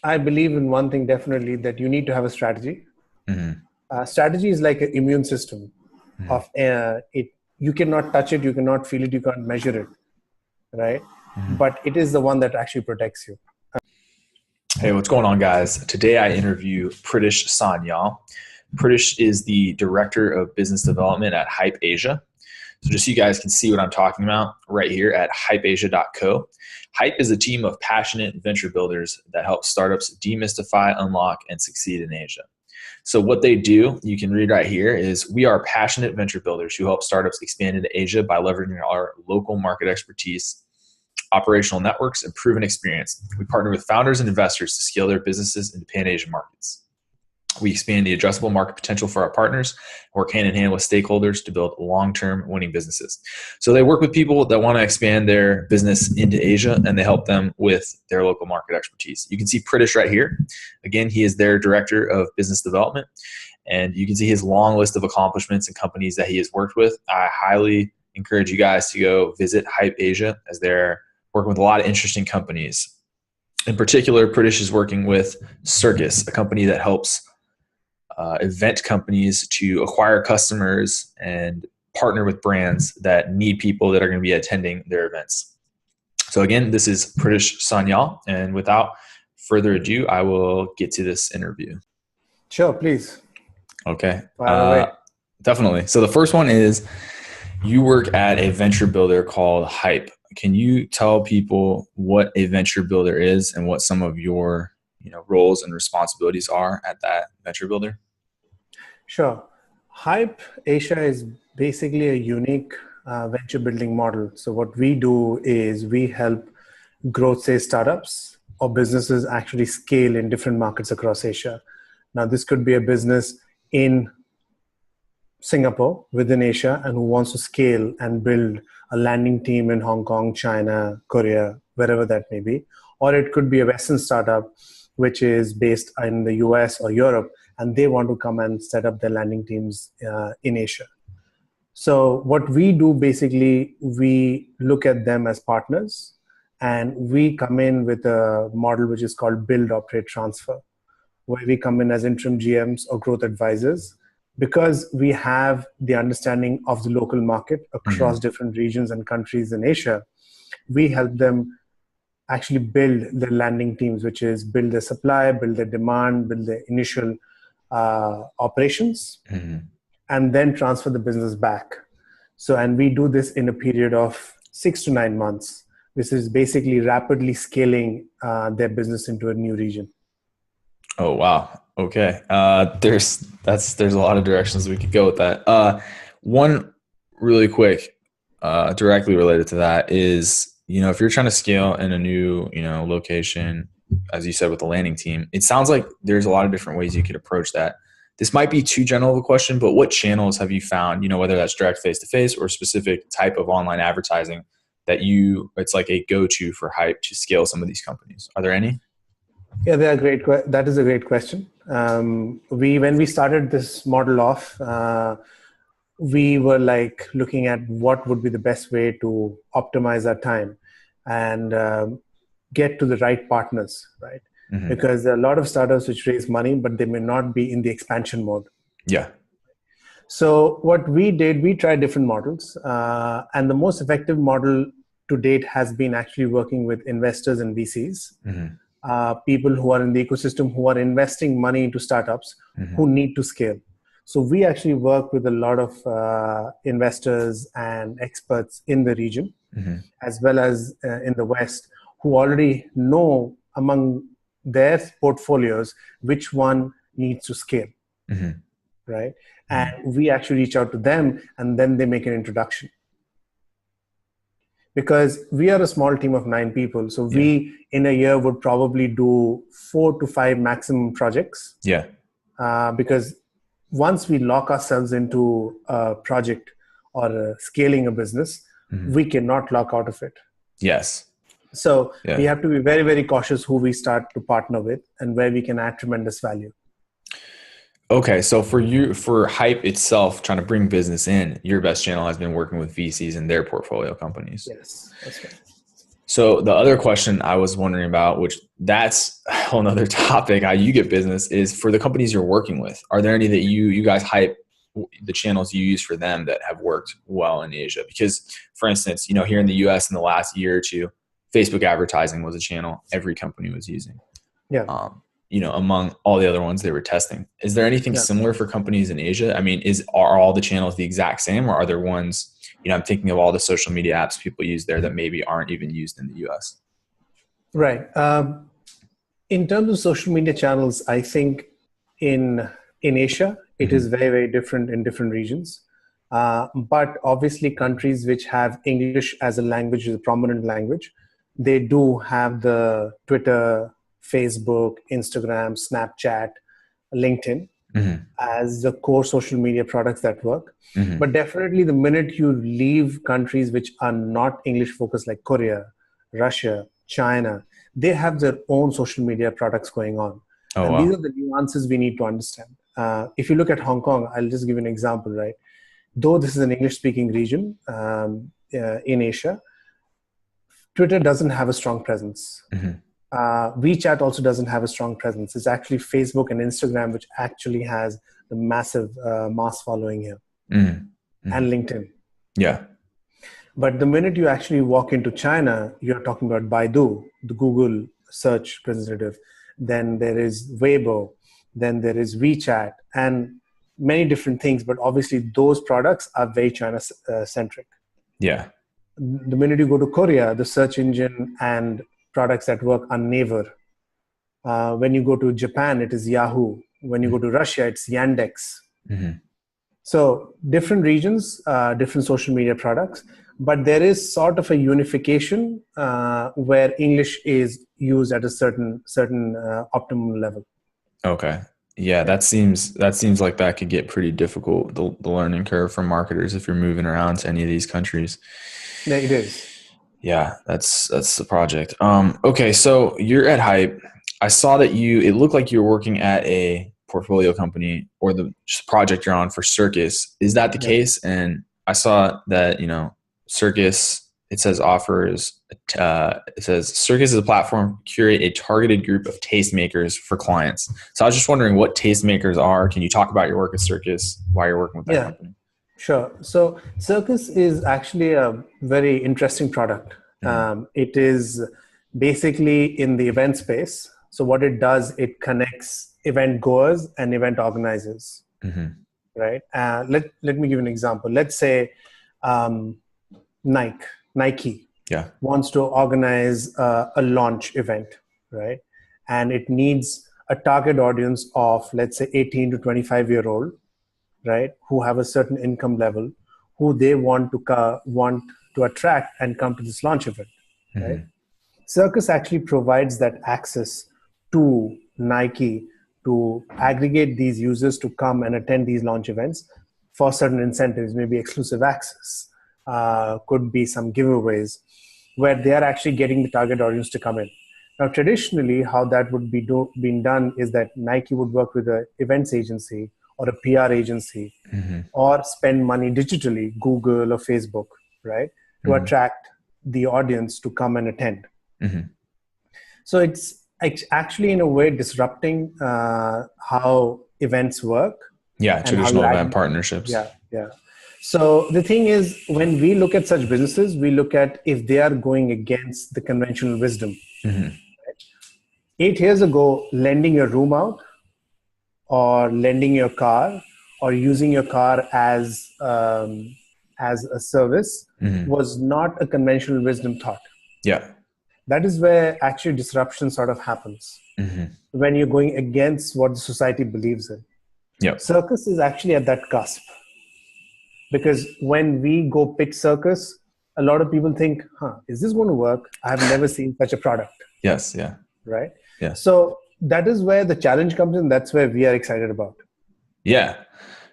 I believe in one thing definitely, that you need to have a strategy. Hmm. Strategy is like an immune system Hmm. of it. You cannot touch it, you cannot feel it, you can't measure it, right? Hmm. But it is the one that actually protects you. Hey, what's going on, guys? Today I interview Pritish Sanyal. Pritish is the Director of Business Development at Hype Asia. So just so you guys can see what I'm talking about right here at hypeasia.co. Hype is a team of passionate venture builders that help startups demystify, unlock, and succeed in Asia. So what they do, you can read right here, is we are passionate venture builders who help startups expand into Asia by leveraging our local market expertise, operational networks, and proven experience. We partner with founders and investors to scale their businesses into Pan-Asian markets. We expand the addressable market potential for our partners, work hand in hand with stakeholders to build long-term winning businesses. So they work with people that want to expand their business into Asia, and they help them with their local market expertise. You can see Pritish right here. Again, he is their Director of Business Development, and you can see his long list of accomplishments and companies that he has worked with. I highly encourage you guys to go visit Hype Asia, as they're working with a lot of interesting companies. In particular, Pritish is working with Circus, a company that helps event companies to acquire customers and partner with brands that need people that are going to be attending their events. So again, this is Pritish Sanyal, and without further ado, I will get to this interview. Sure, please. Okay. Fire away. Definitely. So the first one is, you work at a venture builder called Hype. Can you tell people what a venture builder is and what some of your roles and responsibilities are at that venture builder? Sure. Hype Asia is basically a unique venture building model. So what we do is we help growth stage startups or businesses actually scale in different markets across Asia. Now, this could be a business in Singapore within Asia and who wants to scale and build a landing team in Hong Kong, China, Korea, wherever that may be. Or it could be a Western startup which is based in the US or Europe, and they want to come and set up their landing teams in Asia. So what we do basically, we look at them as partners, and we come in with a model which is called build, operate, transfer, where we come in as interim GMs or growth advisors, because we have the understanding of the local market across different regions and countries in Asia. We help them actually build their landing teams, which is build their supply, build their demand, build their initial operations, and then transfer the business back. So, and we do this in a period of 6 to 9 months. This is basically rapidly scaling their business into a new region. Oh, wow. Okay. There's a lot of directions we could go with that. One really quick, directly related to that is, if you're trying to scale in a new, location, as you said, with the landing team, it sounds like there's a lot of different ways you could approach that. This might be too general of a question, but what channels have you found, whether that's direct face-to-face or specific type of online advertising, that it's like a go-to for Hype to scale some of these companies? Are there any? Yeah, they are great. That is a great question. When we started this model off, we were like looking at what would be the best way to optimize our time and get to the right partners, right? Because there are a lot of startups which raise money, but they may not be in the expansion mode. Yeah. So what we did, we tried different models, and the most effective model to date has been actually working with investors and VCs. People who are in the ecosystem, who are investing money into startups, who need to scale. So we actually work with a lot of investors and experts in the region, as well as in the West, who already know among their portfolios which one needs to scale, right? And we actually reach out to them, and then they make an introduction. Because we are a small team of 9 people. So we, in a year, would probably do 4 to 5 maximum projects. Yeah. Because once we lock ourselves into a project or scaling a business, we cannot lock out of it. Yes. So we have to be very, very cautious who we start to partner with and where we can add tremendous value. Okay, so for Hype itself, trying to bring business in, your best channel has been working with VCs and their portfolio companies. Yes, that's right. So the other question I was wondering about, which that's a whole nother topic, how you get business, is for the companies you're working with. Are there any that you guys hype the channels you use for them that have worked well in Asia? Because, for instance, here in the US in the last year or two, Facebook advertising was a channel every company was using. Yeah. Among all the other ones they were testing. Is there anything similar for companies in Asia? I mean, are all the channels the exact same, or are there ones, I'm thinking of all the social media apps people use there that maybe aren't even used in the US? Right. In terms of social media channels, I think in Asia, it is very, very different in different regions. But obviously countries which have English as a language, as a prominent language, they do have the Twitter, Facebook, Instagram, Snapchat, LinkedIn as the core social media products that work. But definitely the minute you leave countries which are not English focused, like Korea, Russia, China, they have their own social media products going on. These are the nuances we need to understand. If you look at Hong Kong, I'll just give you an example, right? Though this is an English speaking region in Asia, Twitter doesn't have a strong presence. WeChat also doesn't have a strong presence. It's actually Facebook and Instagram which actually has the massive mass following here, and LinkedIn. Yeah. But the minute you actually walk into China, you're talking about Baidu, the Google search representative. Then there is Weibo. Then there is WeChat and many different things. But obviously those products are very China centric. Yeah. The minute you go to Korea, the search engine and products that work are Naver. When you go to Japan, it is Yahoo. When you go to Russia, it's Yandex. So different regions, different social media products, but there is sort of a unification where English is used at a certain optimum level. Okay. Yeah, that seems like that could get pretty difficult, the learning curve for marketers if you're moving around to any of these countries. Yeah, it is. Yeah, that's the project. Okay, so you're at Hype. I saw that it looked like you were working at a portfolio company or the project you're on for Circus. Is that the case? And I saw that, Circus, it says Circus is a platform to curate a targeted group of tastemakers for clients. So I was just wondering what tastemakers are. Can you talk about your work at Circus, why you're working with that company? Sure. So Circus is actually a very interesting product. It is basically in the event space. So what it does, it connects event goers and event organizers, right? Let me give you an example. Let's say Nike wants to organize a launch event, right? And it needs a target audience of, let's say, 18 to 25-year-old, right, who have a certain income level, who they want to attract and come to this launch event, right? Circus actually provides that access to Nike to aggregate these users to come and attend these launch events for certain incentives, maybe exclusive access, could be some giveaways, where they are actually getting the target audience to come in. Now, traditionally, how that would be being done is that Nike would work with an events agency or a PR agency, or spend money digitally, Google or Facebook, right, to attract the audience to come and attend. So it's actually, in a way, disrupting how events work. Yeah, traditional event partnerships. Yeah. So the thing is, when we look at such businesses, we look at if they are going against the conventional wisdom. Right? 8 years ago, lending your room out, or lending your car, or using your car as a service was not a conventional wisdom thought. Yeah. That is where actually disruption sort of happens, when you're going against what the society believes in. Circus is actually at that cusp, because when we go pitch Circus, a lot of people think, is this going to work? I have never seen such a product. Yes. Yeah. Right. Yeah. So that is where the challenge comes in. That's where we are excited about. Yeah.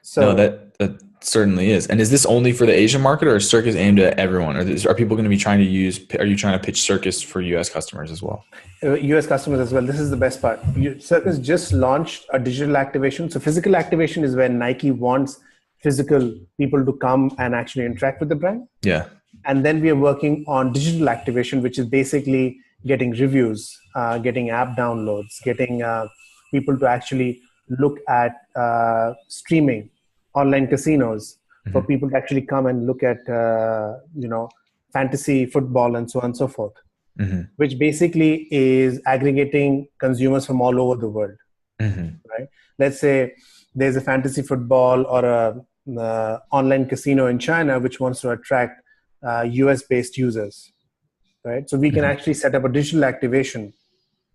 So that certainly is. And is this only for the Asian market, or is Circus aimed at everyone? Or are people going to be are you trying to pitch Circus for US customers as well? US customers as well. This is the best part. Circus just launched a digital activation. So physical activation is where Nike wants physical people to come and actually interact with the brand. Yeah. And then we are working on digital activation, which is basically getting reviews, getting app downloads, getting people to actually look at streaming, online casinos, for people to actually come and look at, fantasy football and so on and so forth, which basically is aggregating consumers from all over the world, right? Let's say there's a fantasy football or a online casino in China which wants to attract US-based users, right? So we can actually set up a digital activation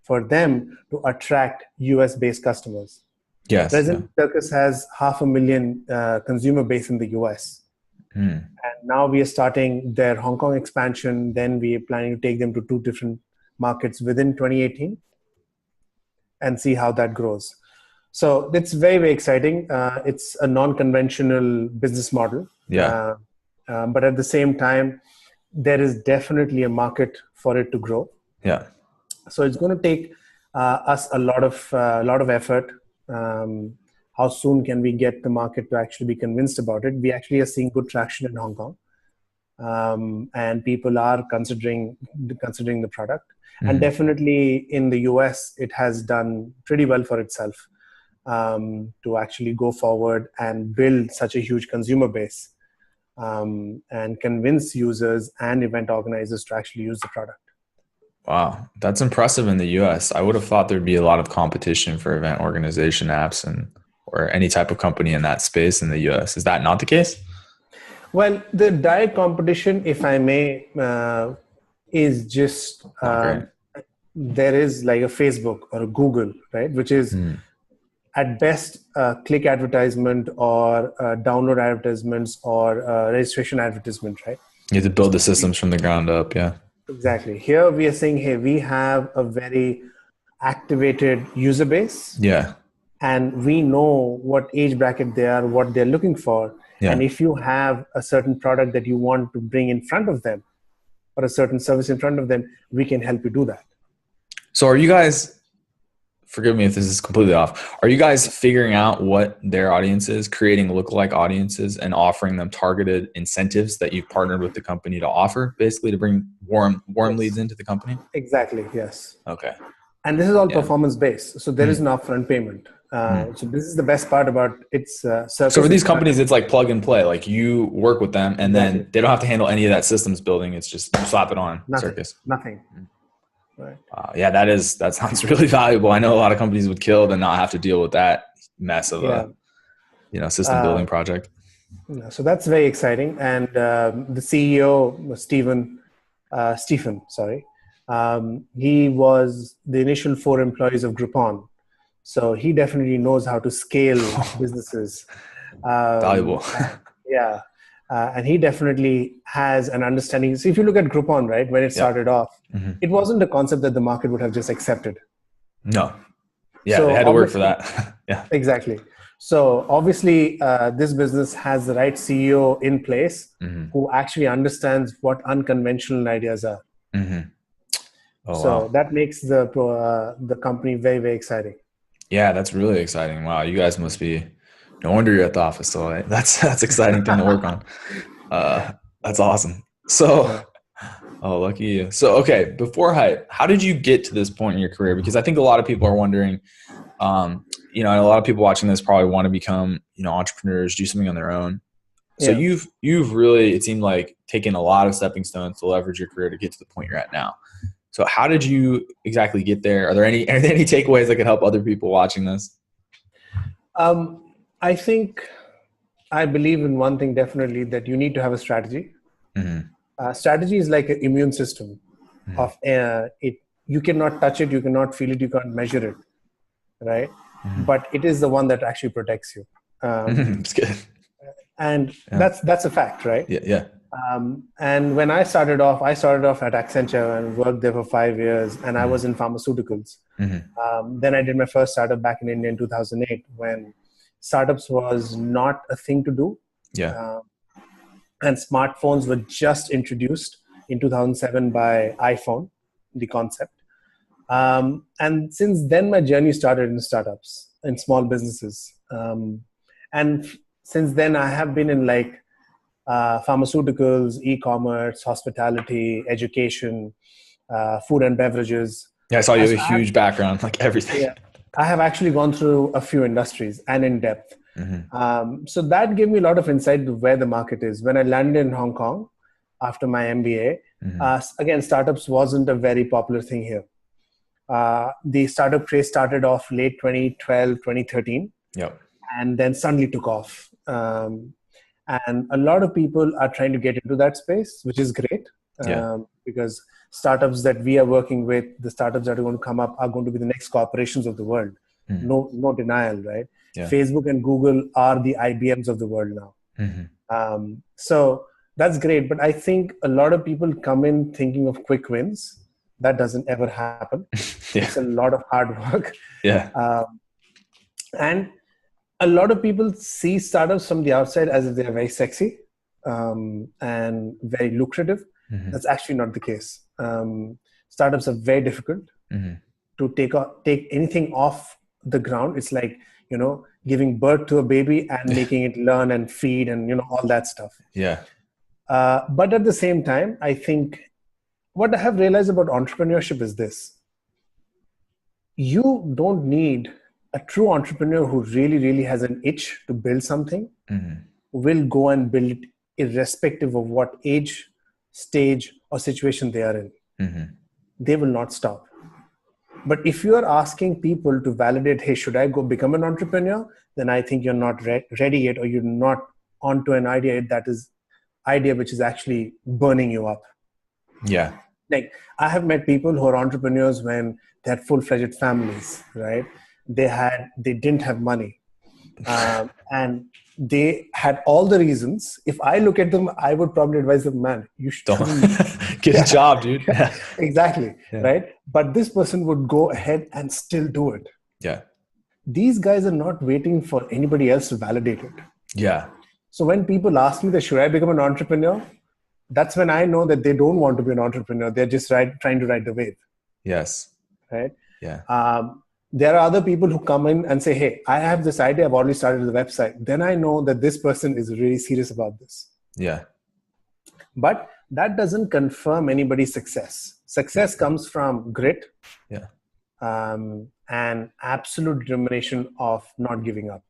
for them to attract US-based customers. Yes. Present Circus has 500,000 consumer base in the US. And now we are starting their Hong Kong expansion. Then we are planning to take them to 2 different markets within 2018 and see how that grows. So it's very, very exciting. It's a non-conventional business model. Yeah. But at the same time, there is definitely a market for it to grow. Yeah. So it's going to take us a lot of effort. How soon can we get the market to actually be convinced about it? We actually are seeing good traction in Hong Kong, and people are considering the product. And definitely in the US, it has done pretty well for itself to actually go forward and build such a huge consumer base and convince users and event organizers to actually use the product. Wow, that's impressive in the US. I would have thought there'd be a lot of competition for event organization apps or any type of company in that space in the US. Is that not the case? Well, the direct competition, if I may, is just there is like a Facebook or a Google, right? Which is at best click advertisement or download advertisements or registration advertisement, right? You have to build the systems from the ground up, yeah. Exactly. Here we are saying, hey, we have a very activated user base. Yeah. And we know what age bracket they are, what they're looking for. Yeah. And if you have a certain product that you want to bring in front of them or a certain service in front of them, we can help you do that. So are you guys, forgive me if this is completely off, are you guys figuring out what their audience is, creating lookalike audiences and offering them targeted incentives that you've partnered with the company to offer, basically to bring warm leads into the company? Exactly, yes. Okay. And this is all performance based. So there is an upfront payment. So this is the best part about its Circus. So for these companies, it's like plug and play. Like you work with them and then they don't have to handle any of that systems building. It's just you slap it on. Circus. Nothing. Right. Yeah, that sounds really valuable. I know a lot of companies would kill to not have to deal with that mess of a system building project. So that's very exciting. And the CEO, Stephen, he was the initial 4 employees of Groupon. So he definitely knows how to scale businesses. Valuable. And he definitely has an understanding. So if you look at Groupon, right, when it started off, it wasn't a concept that the market would have just accepted. No. Yeah, so they had to work for that. Yeah. Exactly. So obviously, this business has the right CEO in place who actually understands what unconventional ideas are. That makes the company very, very exciting. Yeah, that's really exciting. Wow, you guys must be, no wonder you're at the office. So that's exciting thing to work on. That's awesome. So, lucky you. So, okay, before Hype, how did you get to this point in your career? Because I think a lot of people are wondering, a lot of people watching this probably want to become, entrepreneurs, do something on their own. So you've really, it seemed like, taken a lot of stepping stones to leverage your career to get to the point you're at now. So how did you exactly get there? Are there any takeaways that could help other people watching this? I believe in one thing definitely, that you need to have a strategy. Strategy is like an immune system of it. You cannot touch it, you cannot feel it, you can't measure it, right? But it is the one that actually protects you. It's good. And that's a fact, right? Yeah. And when I started off at Accenture and worked there for 5 years, and I was in pharmaceuticals. Then I did my first startup back in India in 2008 when startups was not a thing to do. And smartphones were just introduced in 2007 by iPhone, the concept. And since then, my journey started in startups, in small businesses. And since then, I have been in pharmaceuticals, e-commerce, hospitality, education, food and beverages. Yeah, I saw you have So a huge background, like everything. yeah, I have actually gone through a few industries and in depth. So that gave me a lot of insight to where the market is. When I landed in Hong Kong after my MBA, again, startups wasn't a very popular thing here. The startup craze started off late 2012, 2013, Yep. and then suddenly took off. And a lot of people are trying to get into that space, which is great, because startups that we are working with, the startups that are going to come up are going to be the next corporations of the world. No denial, right? Yeah. Facebook and Google are the IBMs of the world now. So that's great. But I think a lot of people come in thinking of quick wins. That doesn't ever happen. It's a lot of hard work. And a lot of people see startups from the outside as if they're very sexy and very lucrative. That's actually not the case. Startups are very difficult to take anything off the ground. It's like, giving birth to a baby and making it learn and feed and, all that stuff. Yeah. But at the same time, I think what I have realized about entrepreneurship is this. You don't need a true entrepreneur who really, really has an itch to build something, will go and build it irrespective of what age, stage, or situation they are in. They will not stop. But if you are asking people to validate, hey, should I go become an entrepreneur? Then I think you're not ready yet, or you're not onto an idea which is actually burning you up. Yeah. Like, I have met people who are entrepreneurs when they had full-fledged families, right? They didn't have money. And they had all the reasons. If I look at them, I would probably advise them, man, you should get a job, dude. Exactly. Right. But this person would go ahead and still do it. Yeah. These guys are not waiting for anybody else to validate it. Yeah. So when people ask me that, should I become an entrepreneur? That's when I know that they don't want to be an entrepreneur. They're just trying to ride the wave. Yes. Right. Yeah. There are other people who come in and say, hey, I have this idea. I've already started the website. Then I know that this person is really serious about this. Yeah. But that doesn't confirm anybody's success. Success comes from grit. Yeah. And absolute determination of not giving up.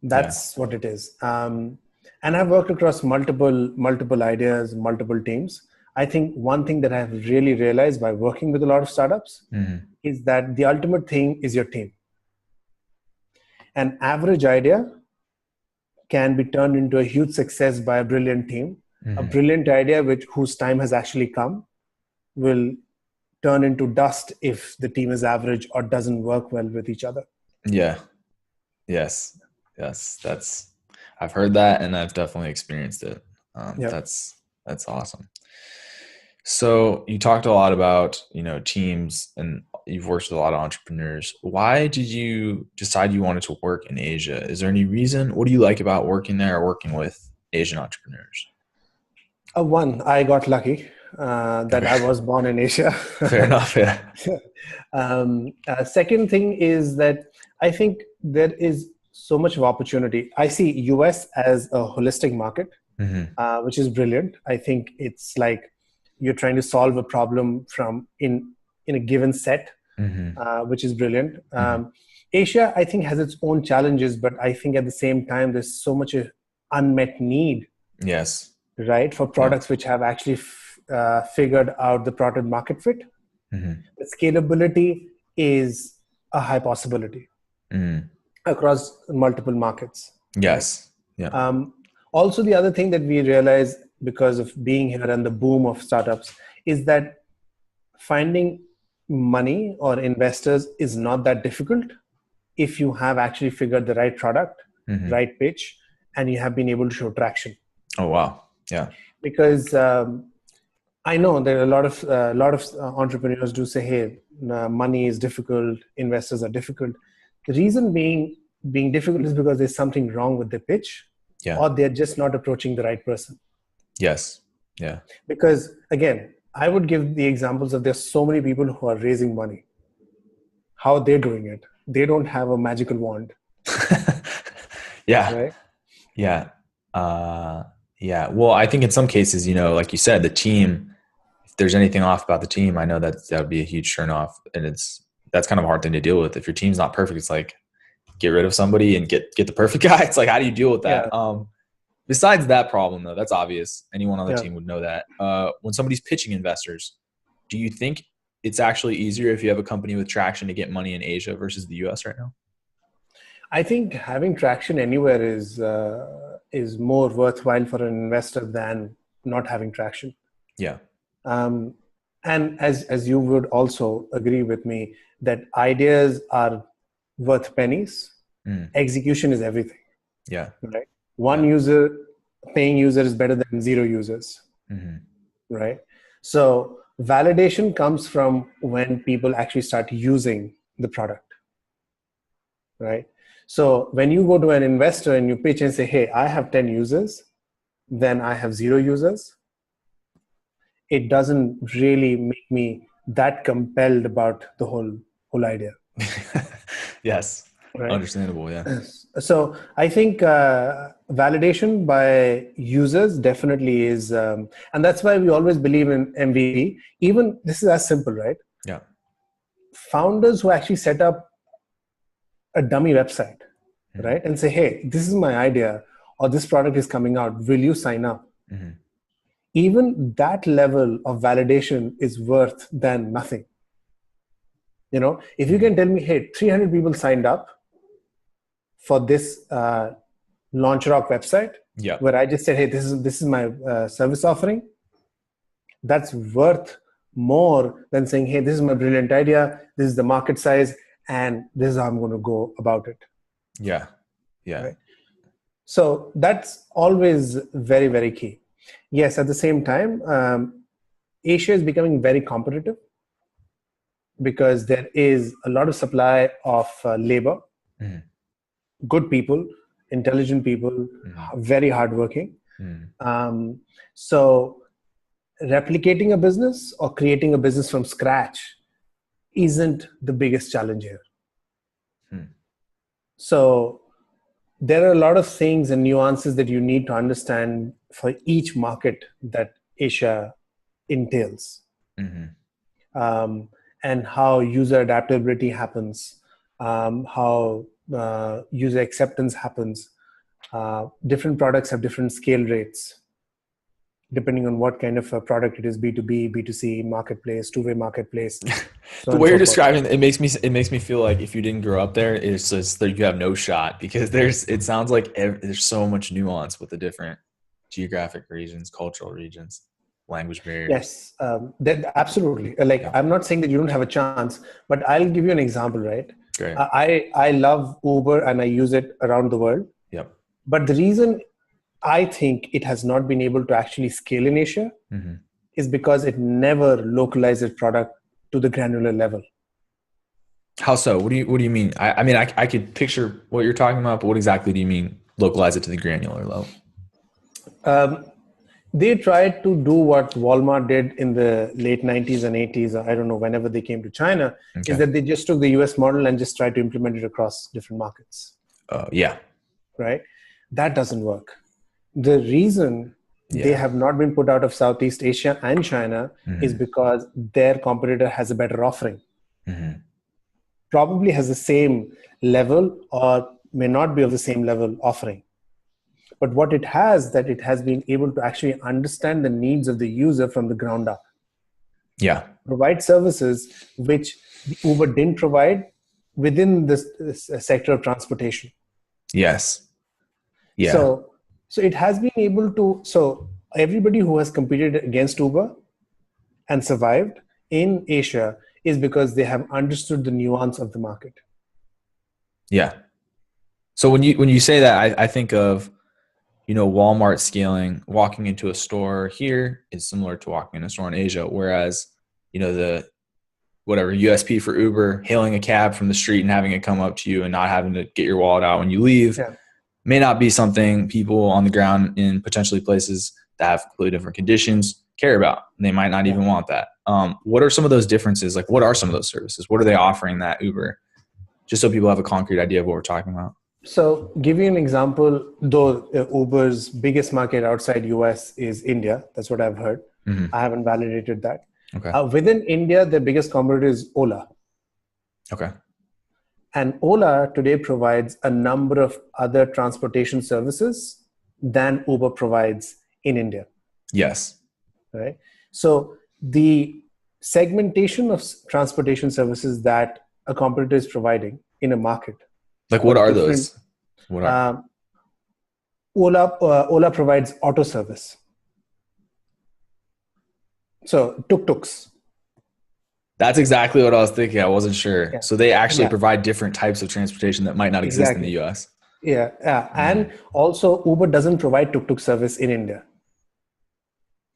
That's what it is. And I've worked across multiple ideas, multiple teams. I think one thing that I've really realized by working with a lot of startups is that the ultimate thing is your team. An average idea can be turned into a huge success by a brilliant team. A brilliant idea whose time has actually come will turn into dust if the team is average or doesn't work well with each other. Yeah. Yes. I've heard that and I've definitely experienced it. That's awesome. So you talked a lot about, teams, and you've worked with a lot of entrepreneurs. Why did you decide you wanted to work in Asia? Is there any reason? What do you like about working there or working with Asian entrepreneurs? One, I got lucky that I was born in Asia. Fair enough. Yeah. Second thing is that I think there is so much of opportunity. I see US as a holistic market, which is brilliant. I think it's like you're trying to solve a problem from in a given set, which is brilliant. Asia, I think, has its own challenges, but I think at the same time, there's so much unmet need. Yes. Right, for products which have actually figured out the product market fit. The scalability is a high possibility across multiple markets. Yes. Right? Yeah. Also, the other thing that we realize because of being here and the boom of startups is that finding money or investors is not that difficult if you have actually figured the right product, right pitch, and you have been able to show traction. Oh, wow. Yeah. Because I know there are a lot of entrepreneurs do say, hey, money is difficult, investors are difficult. The reason being difficult is because there's something wrong with the pitch, or they're just not approaching the right person. Yes. Yeah. Because again, I would give the examples of there's so many people who are raising money. How they're doing it. They don't have a magical wand. Yeah. Right? Yeah. Uh, yeah. Well, I think in some cases, like you said, the team, if there's anything off about the team, I know that would be a huge turn off. And that's kind of a hard thing to deal with. If your team's not perfect, it's like, get rid of somebody and get the perfect guy. It's like, how do you deal with that? Yeah. Besides that problem though, that's obvious. Anyone on the Yeah. team would know that. When somebody's pitching investors, do you think it's actually easier if you have a company with traction to get money in Asia versus the US right now? I think having traction anywhere is more worthwhile for an investor than not having traction. Yeah. Um, and as you would also agree with me that ideas are worth pennies, execution is everything. Yeah. Right. One paying user is better than zero users. Right. So validation comes from when people actually start using the product. Right. So when you go to an investor and you pitch and say, hey, I have 10 users, then I have zero users, it doesn't really make me that compelled about the whole idea. Yes. Right? Understandable. Yeah. So I think validation by users definitely is, and that's why we always believe in MVP. Even this is as simple, right? Yeah. Founders who actually set up a dummy website, right? And say, hey, this is my idea, or this product is coming out. Will you sign up? Even that level of validation is worth than nothing. If you can tell me, hey, 300 people signed up for this Launch Rock website, where I just said, hey, this is my service offering, that's worth more than saying, hey, this is my brilliant idea, this is the market size, and this is how I'm going to go about it. Yeah. Yeah. Right? So that's always very, very key. Yes, at the same time, Asia is becoming very competitive because there is a lot of supply of labor, good people, intelligent people, very hardworking. So replicating a business or creating a business from scratch isn't the biggest challenge here. So there are a lot of things and nuances that you need to understand for each market that Asia entails. And how user adaptability happens, how user acceptance happens. Different products have different scale rates, depending on what kind of a product it is, B2B, B2C, marketplace, two-way marketplace. The way you're describing it makes me feel like if you didn't grow up there, it's just that you have no shot, because it sounds like there's so much nuance with the different geographic regions, cultural regions, language barriers. Yes, absolutely. I'm not saying that you don't have a chance, but I'll give you an example, right? Great. I love Uber and I use it around the world. Yep. But the reason I think it has not been able to actually scale in Asia is because it never localized its product to the granular level. How so? What do you mean? I mean, I could picture what you're talking about, but what exactly do you mean localize it to the granular level? They tried to do what Walmart did in the late 90s and 80s, I don't know, whenever they came to China, is that they just took the US model and just tried to implement it across different markets. Yeah. Right? That doesn't work. The reason they have not been put out of Southeast Asia and China is because their competitor has a better offering. Probably has the same level or may not be of the same level offering. But what it has, that it has been able to actually understand the needs of the user from the ground up. Yeah. Provide services which Uber didn't provide within this sector of transportation. Yes. Yeah. So it has been able to, so everybody who has competed against Uber and survived in Asia is because they have understood the nuance of the market. Yeah. So when you say that, I think of, Walmart scaling, walking into a store here is similar to walking in a store in Asia. Whereas, the whatever USP for Uber, hailing a cab from the street and having it come up to you and not having to get your wallet out when you leave may not be something people on the ground in potentially places that have completely different conditions care about. They might not even want that. What are some of those differences? Like, what are some of those services? What are they offering that Uber? Just so people have a concrete idea of what we're talking about. So, give you an example, though Uber's biggest market outside US is India. That's what I've heard. I haven't validated that. Okay. Within India, their biggest competitor is Ola. Okay. And Ola today provides a number of other transportation services than Uber provides in India. Yes. Right? So the segmentation of transportation services that a competitor is providing in a market. Like what are those? What are Ola provides auto service. So tuk-tuks. That's exactly what I was thinking. I wasn't sure. Yeah. So they actually Yeah. provide different types of transportation that might not exist in the US. Yeah. And also Uber doesn't provide tuk-tuk service in India.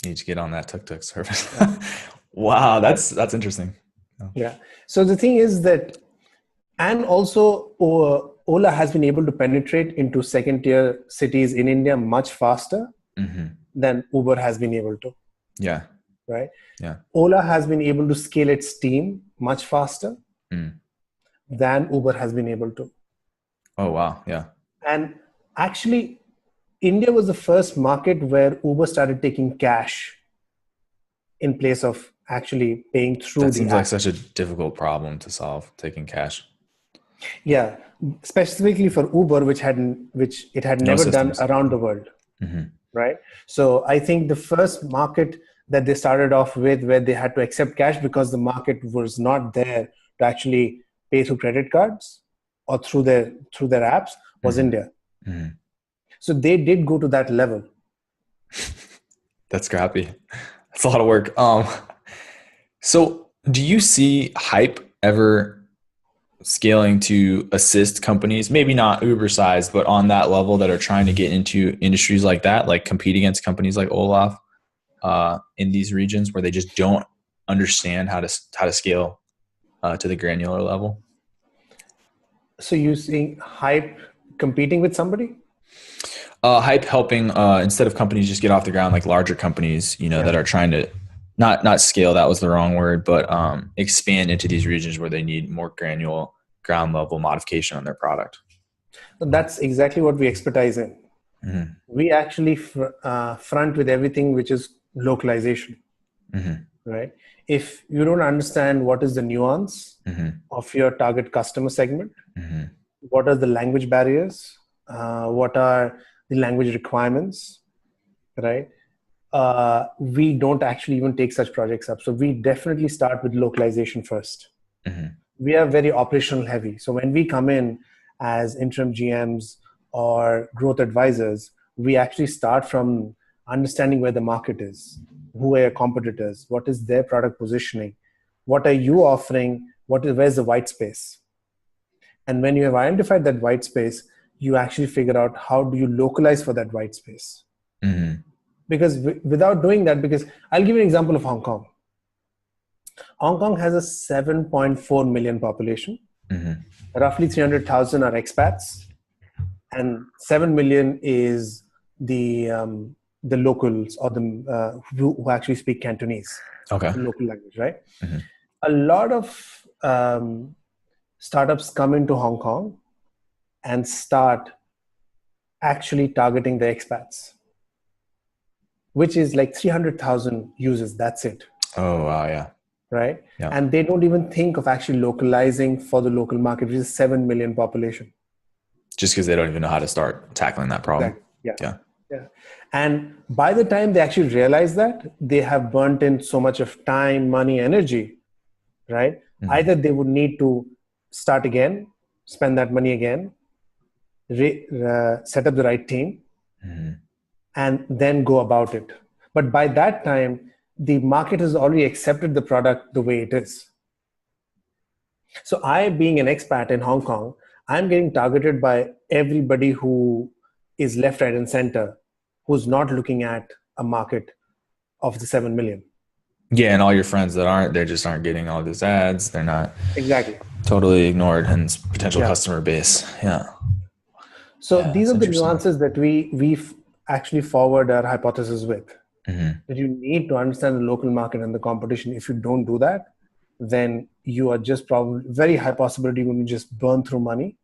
Need to get on that tuk-tuk service. Wow, that's interesting. Yeah. So the thing is that, and also Ola has been able to penetrate into second tier cities in India much faster than Uber has been able to. Yeah. Right. Yeah. Ola has been able to scale its team much faster than Uber has been able to. Oh, wow. Yeah. And actually, India was the first market where Uber started taking cash in place of actually paying through That the seems app. like such a difficult problem to solve, taking cash. Yeah, specifically for Uber, which it had never done systems. around the world, right? So I think the first market that they started off with, where they had to accept cash because the market was not there to actually pay through credit cards or through their apps, was India. So they did go to that level. That's scrappy. That's a lot of work. So do you see Hype ever scaling to assist companies, maybe not Uber sized, but on that level that are trying to get into industries like that, like compete against companies like Olaf in these regions where they just don't understand how to scale to the granular level? So you see Hype competing with somebody? Hype helping instead of companies just get off the ground, like larger companies, that are trying to not scale, that was the wrong word, but expand into these regions where they need more granular ground level modification on their product. That's exactly what we expertise in. We actually front with everything which is localization, right? If you don't understand what is the nuance of your target customer segment, what are the language barriers, what are the language requirements, right? We don't actually even take such projects up. So we definitely start with localization first. We are very operational heavy. So when we come in as interim GMs or growth advisors, we actually start from understanding where the market is, who are your competitors, what is their product positioning, what are you offering, where's the white space. And when you have identified that white space, you actually figure out how do you localize for that white space. Because without doing that, because I'll give you an example of Hong Kong. Hong Kong has a 7.4 million population. Roughly 300,000 are expats, and 7 million is the locals or the who actually speak Cantonese, Okay. the local language, right? A lot of startups come into Hong Kong and start actually targeting the expats, which is like 300,000 users. That's it. Oh, wow. Yeah. Right. Yeah. And they don't even think of actually localizing for the local market, which is 7 million population. Just because they don't even know how to start tackling that problem. Exactly. Yeah. And by the time they actually realize that, they have burnt in so much of time, money, energy, right? Either they would need to start again, spend that money again, set up the right team, and then go about it. But by that time, the market has already accepted the product the way it is. So I, being an expat in Hong Kong, I'm getting targeted by everybody who is left, right, and center, who's not looking at a market of the 7 million. Yeah, and all your friends that they just aren't getting all these ads. They're not exactly totally ignored, and potential customer base. Yeah. So these are the nuances that we've actually forward our hypothesis with. That you need to understand the local market and the competition. If you don't do that, then you are just probably very high possibility when you just burn through money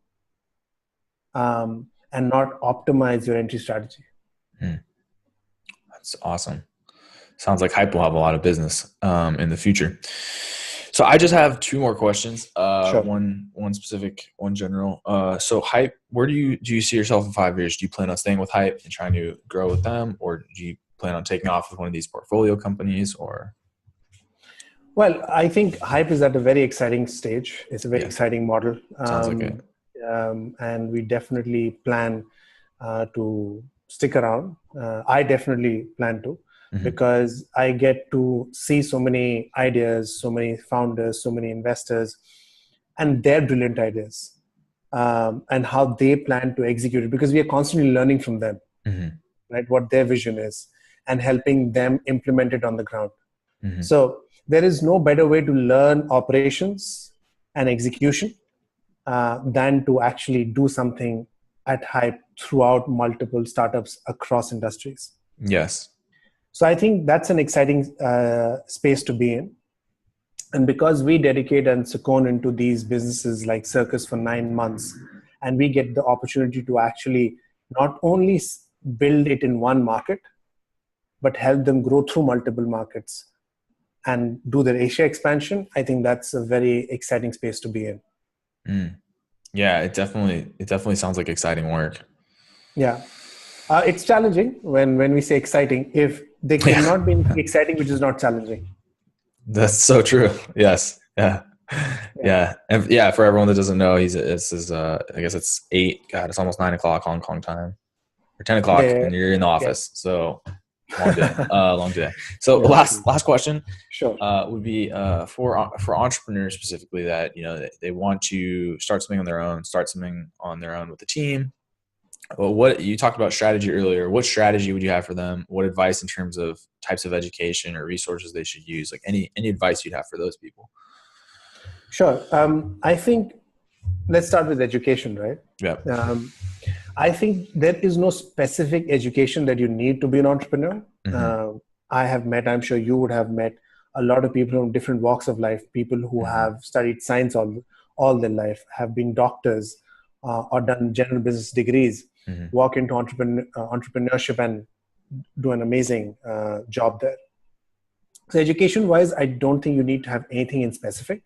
and not optimize your entry strategy. That's awesome. Sounds like Hype will have a lot of business in the future. So I just have two more questions. Sure. One specific, one general. So Hype, where do you see yourself in 5 years? Do you plan on staying with Hype and trying to grow with them, or do you plan on taking off with one of these portfolio companies? Or Well, I think Hype is at a very exciting stage. It's a very exciting model. Sounds like it. And we definitely plan to stick around. I definitely plan to, because I get to see so many ideas, so many founders, so many investors, and their brilliant ideas, and how they plan to execute it, because we are constantly learning from them, right? What their vision is, and helping them implement it on the ground. So there is no better way to learn operations and execution than to actually do something at Hype throughout multiple startups across industries. Yes. So I think that's an exciting space to be in. And because we dedicate and second into these businesses like Circus for 9 months, and we get the opportunity to actually not only build it in one market, but help them grow through multiple markets and do their Asia expansion, I think that's a very exciting space to be in. Yeah, it definitely sounds like exciting work. Yeah. It's challenging when we say exciting. If they cannot be exciting, which is not challenging. That's so true. Yes. Yeah. And yeah, for everyone that doesn't know, I guess it's 8. God, it's almost 9 o'clock Hong Kong time, or 10 o'clock, and you're in the office. So long day. Long day. So last question. Sure. Would be for entrepreneurs specifically that they want to start something on their own with the team. Well, what you talked about strategy earlier. What strategy would you have for them? What advice in terms of types of education or resources they should use? Like any advice you'd have for those people? Sure. I think let's start with education, right? Yeah. I think there is no specific education that you need to be an entrepreneur. I have met, I'm sure you would have met, a lot of people from different walks of life, people who have studied science all their life, have been doctors, or done general business degrees, walk into entrepreneurship and do an amazing job there. So education-wise, I don't think you need to have anything in specific.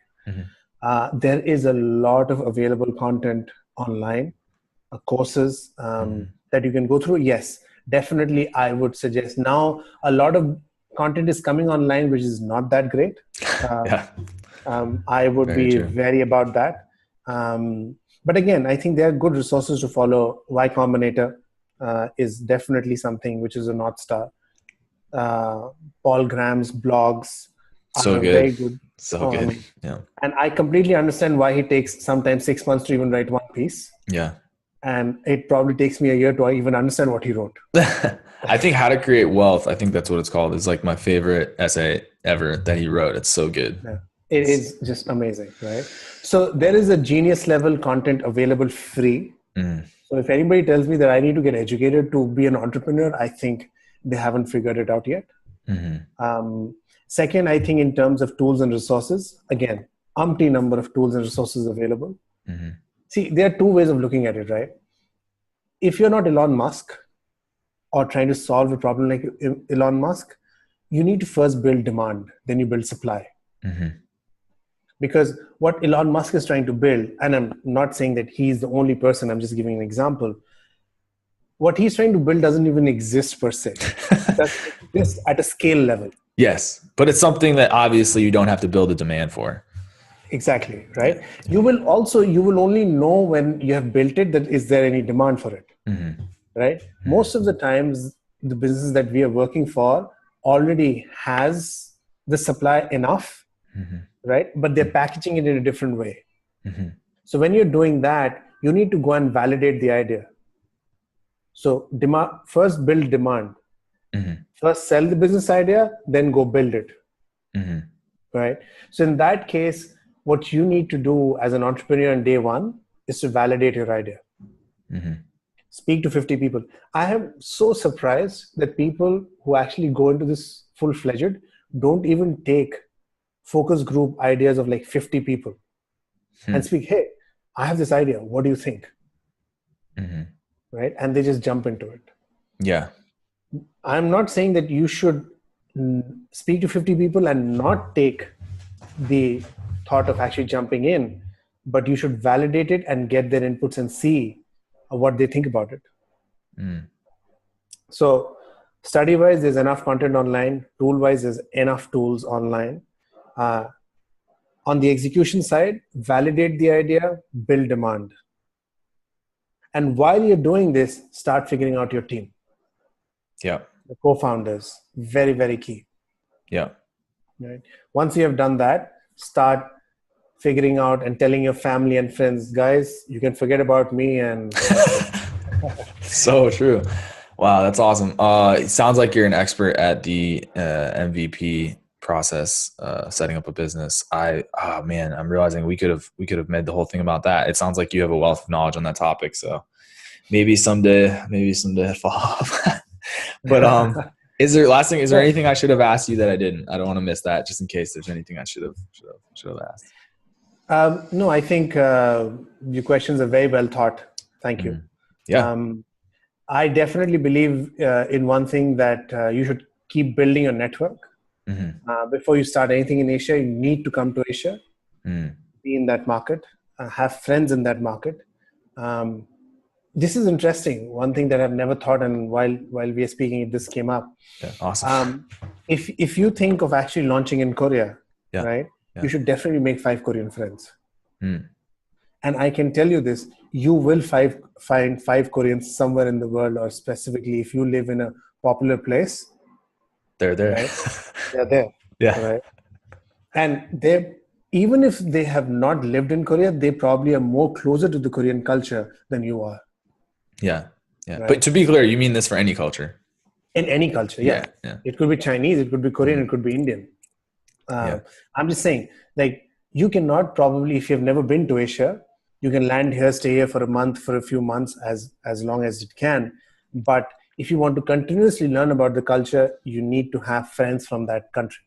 There is a lot of available content online, courses that you can go through. Yes, definitely I would suggest. Now, a lot of content is coming online, which is not that great. I would be very about that. But again, I think there are good resources to follow. Y Combinator is definitely something which is a North Star. Paul Graham's blogs are very good. So good. Yeah. And I completely understand why he takes sometimes 6 months to even write one piece. Yeah. And it probably takes me a year to even understand what he wrote. I think How to Create Wealth, I think that's what it's called, is like my favorite essay ever that he wrote. It's so good. Yeah. It is just amazing, right? So there is a genius level content available free. So if anybody tells me that I need to get educated to be an entrepreneur, I think they haven't figured it out yet. Second, I think in terms of tools and resources, again, umpty number of tools and resources available. See, there are two ways of looking at it, right? If you're not Elon Musk or trying to solve a problem like Elon Musk, you need to first build demand, then you build supply. Because what Elon Musk is trying to build, and I'm not saying that he's the only person, I'm just giving an example. What he's trying to build doesn't even exist per se. That's just at a scale level. Yes, but it's something that obviously you don't have to build a demand for. Exactly, right? You will only know when you have built it that is there any demand for it, right? Most of the times, the business that we are working for already has the supply enough, right? But they're packaging it in a different way. So when you're doing that, you need to go and validate the idea. So first build demand. First sell the business idea, then go build it, right? So in that case, what you need to do as an entrepreneur on day one is to validate your idea. Speak to 50 people. I am so surprised that people who actually go into this full-fledged don't even take focus group ideas of like 50 people and speak, hey, I have this idea. What do you think? Hmm. right? And they just jump into it. Yeah. I'm not saying that you should speak to 50 people and not take the thought of actually jumping in, but you should validate it and get their inputs and see what they think about it. Mm. So study wise, there's enough content online. Tool wise, there's enough tools online. On the execution side, validate the idea, build demand. And while you're doing this, start figuring out your team. Yeah. The co-founders, very, very key. Yeah. Right? Once you have done that, start figuring out and telling your family and friends, guys, you can forget about me. And So true. Wow, that's awesome. It sounds like you're an expert at the MVP process, setting up a business. Oh man, I'm realizing we could have made the whole thing about that. It sounds like you have a wealth of knowledge on that topic. So maybe someday I'll follow up. But is there anything I should have asked you that I didn't? I don't want to miss that, just in case there's anything I should have asked. No, I think your questions are very well thought. Thank you. Yeah. I definitely believe in one thing, that you should keep building your network. Before you start anything in Asia, you need to come to Asia, be in that market, have friends in that market. This is interesting. One thing that I've never thought, and while we are speaking, this came up. Yeah, awesome. If you think of actually launching in Korea, Yeah. right, Yeah. you should definitely make 5 Korean friends. And I can tell you this, you will find 5 Koreans somewhere in the world, or specifically if you live in a popular place. They're there. Right? They're there. Yeah. Right? And even if they have not lived in Korea, they probably are more closer to the Korean culture than you are. Yeah. Yeah. Right? But to be clear, you mean this for any culture? In any culture, yeah. It could be Chinese, it could be Korean, it could be Indian. I'm just saying, like, you cannot probably, if you've never been to Asia, you can land here, stay here for a month, for a few months, as long as it can. But if you want to continuously learn about the culture, you need to have friends from that country.